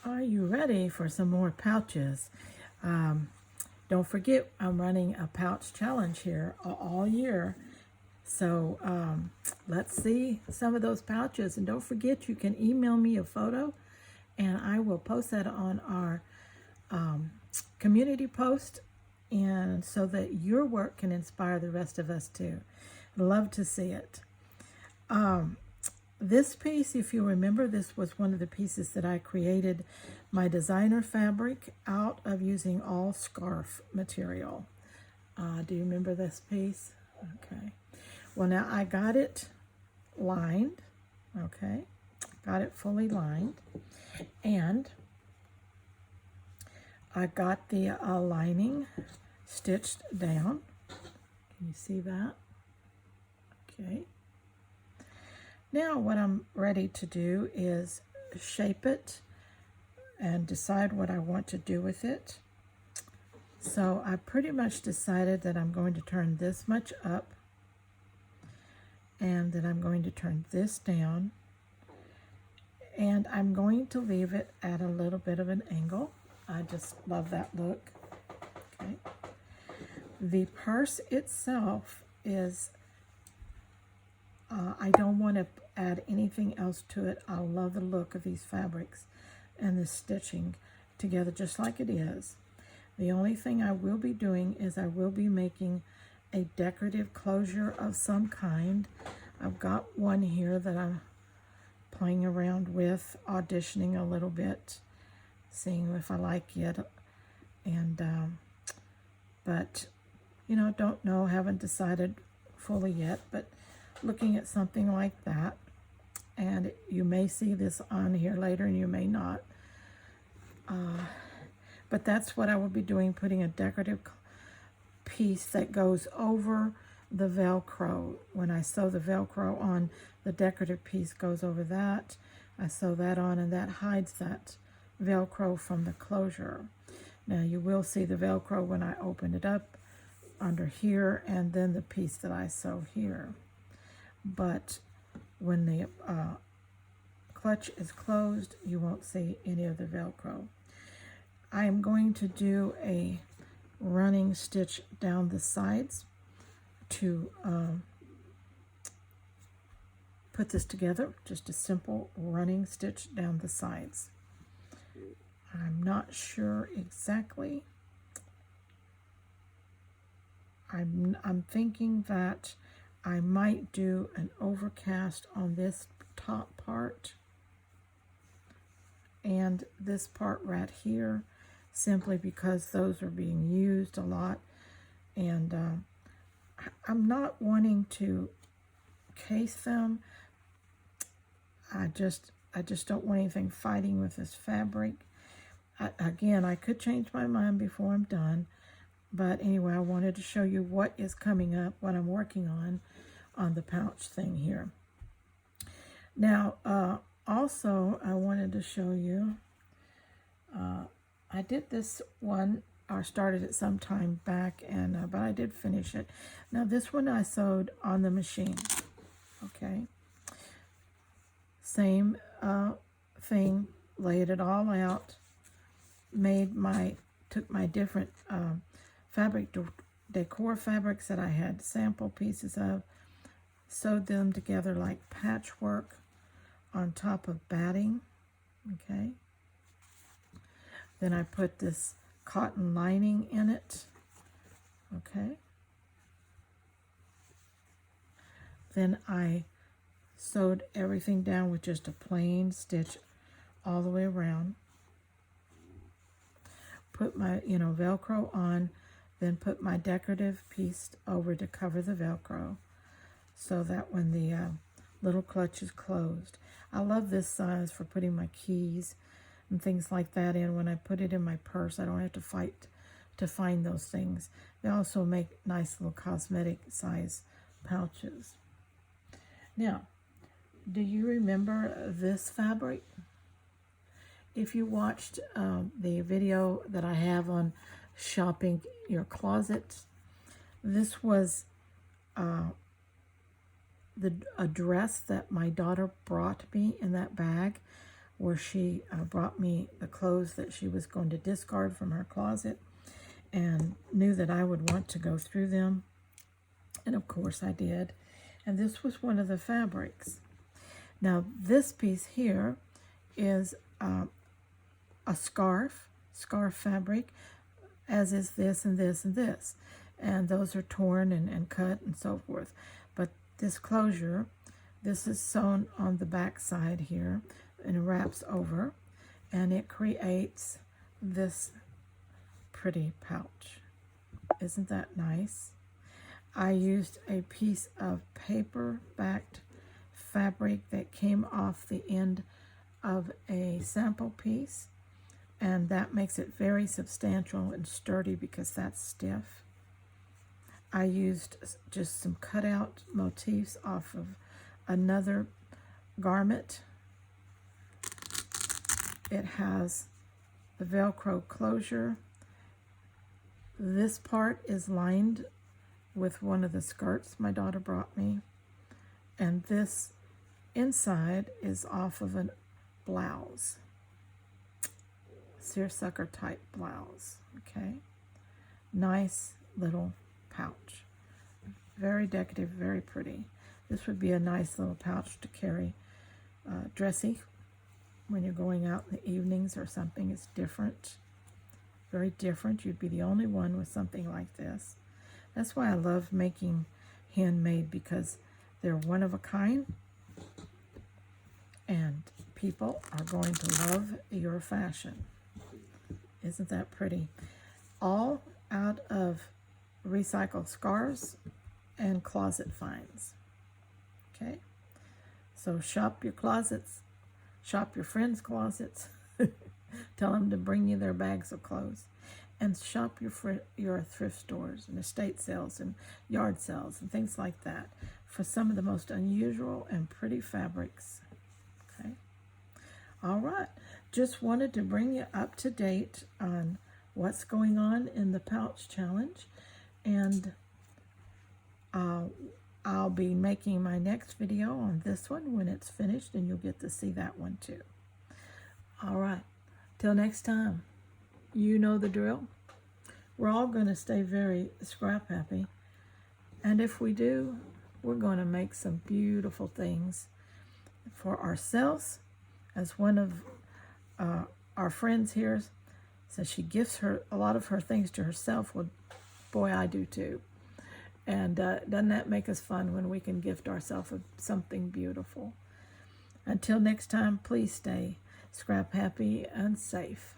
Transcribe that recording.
Are you ready for some more pouches? Don't forget, I'm running a pouch challenge here all year. So let's see some of those pouches. And don't forget, you can email me a photo and I will post that on our community post, and so that your work can inspire the rest of us too. Love to see it. This piece, if you remember, this was one of the pieces that I created my designer fabric out of using all scarf material. Do you remember this piece? Okay. Well, now I got it lined. Okay. Got it fully lined. And I got the lining stitched down. Can you see that? Okay. Now what I'm ready to do is shape it and decide what I want to do with it. So I pretty much decided that I'm going to turn this much up and that I'm going to turn this down, and I'm going to leave it at a little bit of an angle. I just love that look. Okay. The purse itself is I don't want to add anything else to it. I love the look of these fabrics and the stitching together just like it is. The only thing I will be doing is I will be making a decorative closure of some kind. I've got one here that I'm playing around with, auditioning a little bit, seeing if I like it. And but you know, don't know, haven't decided fully yet, but looking at something like that. And you may see this on here later and you may not, but that's what I will be doing, putting a decorative piece that goes over the Velcro. When I sew the Velcro on, the decorative piece goes over that. I sew that on and that hides that Velcro from the closure. Now you will see the Velcro when I open it up under here, and then the piece that I sew here. But when the clutch is closed, you won't see any of the Velcro. I am going to do a running stitch down the sides to put this together. Just a simple running stitch down the sides. I'm not sure exactly. I'm thinking that I might do an overcast on this top part and this part right here, simply because those are being used a lot. And I'm not wanting to case them. I just don't want anything fighting with this fabric. Again, I could change my mind before I'm done. But anyway, I wanted to show you what is coming up, what I'm working on the pouch thing here. Now, also, I wanted to show you, I did this one, or started it some time back, and but I did finish it. Now, this one I sewed on the machine, okay? Same thing, laid it all out, took my different fabric decor fabrics that I had sample pieces of, sewed them together like patchwork on top of batting, okay? Then I put this cotton lining in it, okay? Then I sewed everything down with just a plain stitch all the way around. Put my, Velcro on, then put my decorative piece over to cover the Velcro so that when the little clutch is closed. I love this size for putting my keys and things like that in. When I put it in my purse, I don't have to fight to find those things. They also make nice little cosmetic size pouches. Now, do you remember this fabric? If you watched the video that I have on shopping your closet, this was a dress that my daughter brought me in that bag. where she brought me the clothes that she was going to discard from her closet and knew that I would want to go through them. And of course I did. And this was one of the fabrics. Now this piece here is a scarf fabric, as is this and this and this. And those are torn and cut and so forth. But this closure, this is sewn on the back side here and wraps over, and it creates this pretty pouch. Isn't that nice? I used a piece of paper-backed fabric that came off the end of a sample piece, and that makes it very substantial and sturdy because that's stiff. I used just some cutout motifs off of another garment. It has the Velcro closure. This part is lined with one of the skirts my daughter brought me, and this inside is off of a blouse, seersucker type blouse. Okay, nice little pouch, very decorative, very pretty. This would be a nice little pouch to carry dressy when you're going out in the evenings or something. It's different, very different. You'd be the only one with something like this. That's why I love making handmade, because they're one of a kind and people are going to love your fashion. Isn't that pretty? All out of recycled scarves and closet finds. Okay, so shop your closets, shop your friends' closets, tell them to bring you their bags of clothes, and shop your thrift stores and estate sales and yard sales and things like that for some of the most unusual and pretty fabrics. Okay, all right, just wanted to bring you up to date on what's going on in the pouch challenge, and I'll be making my next video on this one when it's finished, and you'll get to see that one too. All right, till next time, you know the drill. We're all going to stay very scrap happy, and if we do, we're going to make some beautiful things for ourselves. As one of our friends here says, she gifts a lot of her things to herself. Well, boy, I do too. And doesn't that make us fun when we can gift ourselves something beautiful? Until next time, please stay scrap happy and safe.